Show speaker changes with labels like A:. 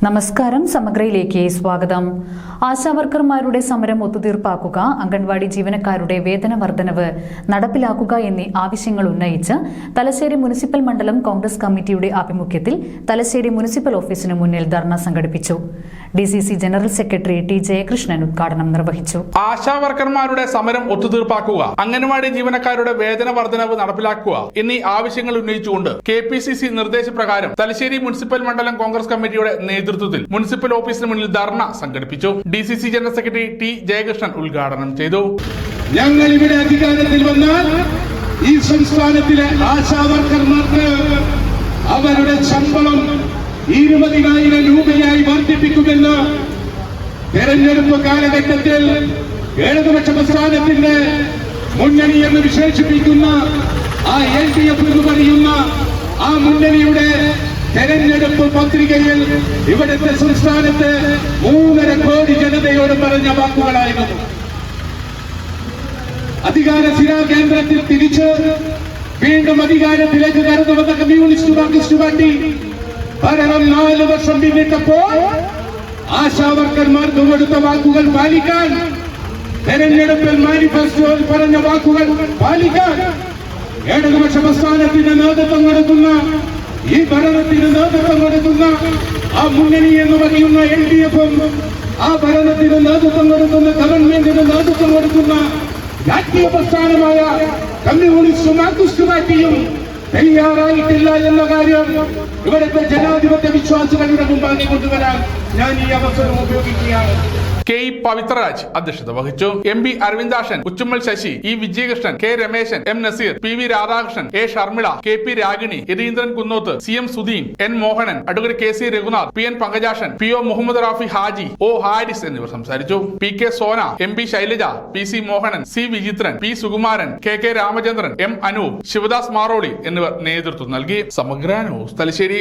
A: നമസ്കാരം, സമഗ്രയിലേക്ക് സ്വാഗതം. ആശാവർക്കർമാരുടെ സമരം ഒത്തുതീർപ്പാക്കുക, അംഗൻവാടി ജീവനക്കാരുടെ വേതന വർധനവ് നടപ്പിലാക്കുക എന്നീ ആവശ്യങ്ങൾ ഉന്നയിച്ച് തലശ്ശേരി മുനിസിപ്പൽ മണ്ഡലം കോൺഗ്രസ് കമ്മിറ്റിയുടെ ആഭിമുഖ്യത്തിൽ തലശ്ശേരി മുനിസിപ്പൽ ഓഫീസിന് മുന്നിൽ ധർണ സംഘടിപ്പിച്ചു. DCC general secretary T. Jayakrishnan ഉദ്ഘാടനം നിർവഹിച്ചു.
B: ആശാവർക്കർമാരുടെ സമരം ഒത്തുതീർപ്പാക്കുക, അംഗൻവാടി ജീവനക്കാരുടെ വേതന വർധനവ് നടപ്പിലാക്കുക എന്നീ ആവശ്യങ്ങൾ ഉന്നയിച്ചുകൊണ്ട് KPCC നിർദ്ദേശപ്രകാരം തലശ്ശേരി മുനിസിപ്പൽ മണ്ഡലം കോൺഗ്രസ് കമ്മിറ്റിയുടെ നേതൃത്വത്തിൽ മുനിസിപ്പൽ ഓഫീസിന് മുന്നിൽ ധർണ സംഘടിപ്പിച്ചു. DCC general secretary T. Jayakrishnan ഉദ്ഘാടനം ചെയ്തു.
C: ഞങ്ങൾ ഇവിടെ അധികാരത്തിൽ വന്നാൽ ഈ സംസ്ഥാനത്തിലെ ആശാവർക്കർമാർക്ക് അവരുടെ ശമ്പളം 20,000 രൂപയായി വർദ്ധിപ്പിക്കുമെന്ന് തെരഞ്ഞെടുപ്പ് കാലഘട്ടത്തിൽ ഇടതുപക്ഷ പ്രസ്ഥാനത്തിന്റെ മുന്നണി എന്ന് വിശേഷിപ്പിക്കുന്ന ആ LDF എന്ന് പറയുന്ന ആ മുന്നണിയുടെ തെരഞ്ഞെടുപ്പ് പത്രികയിൽ ഇവിടുത്തെ സംസ്ഥാനത്ത് 3.5 കോടി ജനതയോട് പറഞ്ഞ വാക്കുകളായിരുന്നു. അധികാര സ്ഥിരാ കേന്ദ്രത്തിൽ തിരിച്ച് വീണ്ടും അധികാരത്തിലേക്ക് കടന്നു വന്ന കമ്മ്യൂണിസ്റ്റ് മാർക്സിസ്റ്റ് പാർട്ടി ഭരണം 4 വർഷം പിന്നിട്ടപ്പോൾ ആശാവർക്കർമാർക്ക് കൊടുത്ത വാക്കുകൾ പാലിക്കാൻ, തെരഞ്ഞെടുപ്പിൽ മാനിഫെസ്റ്റോയിൽ പറഞ്ഞ വാക്കുകൾ പാലിക്കാൻ ഇടതുപക്ഷ പ്രസ്ഥാനത്തിന് നേതൃത്വം കൊടുക്കുന്ന, ഈ ഭരണത്തിന് നേതൃത്വം കൊടുക്കുന്ന ആ മുന്നണി എന്ന് പറയുന്ന LDF-ഉം, ആ ഭരണത്തിന് നേതൃത്വം കൊടുക്കുന്ന ഗവൺമെന്റിന് നേതൃത്വം കൊടുക്കുന്ന രാഷ്ട്രീയ പ്രസ്ഥാനമായ കമ്മ്യൂണിസ്റ്റ് മാർക്സിസ്റ്റ് പാർട്ടിയും തയ്യാറായിട്ടില്ല എന്ന കാര്യം ഇവിടുത്തെ ജനാധിപത്യ വിശ്വാസികളുടെ മുമ്പാകെ കൊണ്ടുവരാൻ ഞാൻ ഈ അവസരം ഉപയോഗിക്കുകയാണ്.
B: K. പവിത്രരാജ് അധ്യക്ഷത വഹിച്ചു. MP Aravindakshan, Uchummal Sasi, E. Vijayakrishnan, K. Rameshan, M. Nazeer, PV Radhakrishnan, A. Sharmila, KP Ragini, Ireendran Kunnoth, CM Sudheen, N. Mohanan, advocate KC Raghunath, PN Pankajakshan, PO Muhammad Rafi Haji, O. Haris എന്നിവർ സംസാരിച്ചു. PK Sona, MP Shailaja, PC Mohanan, C. വിചിത്രൻ, P. Sukumaran, KK Ramachandran, M. Anoop, Sivadas Maroli എന്നിവർ നേതൃത്വം നൽകി. സമഗ്ര ന്യൂസ് തലശ്ശേരി.